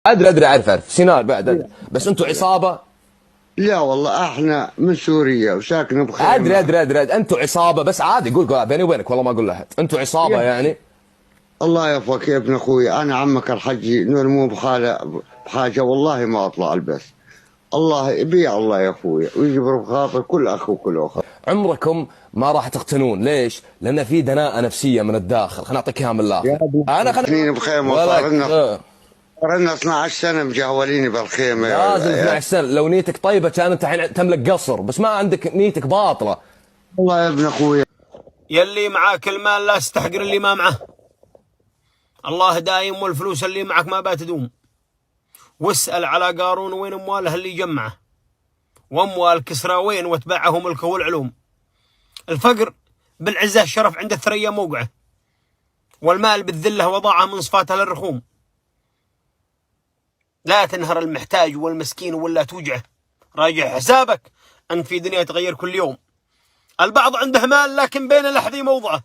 ادري اعرف سينار بعد أدري. بس انتم عصابه؟ لا والله احنا من سوريا وساكنه بخيمه. ادري انتم عصابه، بس عادي قول بيني وبينك والله ما اقول لاحد، انتم عصابه يعني؟ الله يعفوك يا ابن اخوي، انا عمك الحجي نور مو بحاجه والله ما اطلع البس. الله يبيع الله يا اخوي ويجبر بخاطر كل اخ وكل اخت. عمركم ما راح تقتنون، ليش؟ لان في دناءه نفسيه من الداخل. خليني اعطيك اياها من يا الاخر. ابو سنين بخيمه صار لنا 12 سنه مجهوليني بالخيمه. لازم 12 سنه. لو نيتك طيبه كان انت الحين تملك قصر، بس ما عندك، نيتك باطله. والله يا ابن اخوي يلي معاك المال لا تستحقر اللي ما معه. الله دايم، والفلوس اللي معك ما بتدوم. واسأل على قارون وين امواله اللي جمعه، واموال كسرى وين واتبعه ملكه والعلوم. الفقر بالعزة الشرف عند الثريا موقعه، والمال بالذلة وضاعه من صفاته للرخوم. لا تنهر المحتاج والمسكين ولا توجعه، راجع حسابك أن في دنيا تغير كل يوم. البعض عنده مال لكن بين لحظي موضعه.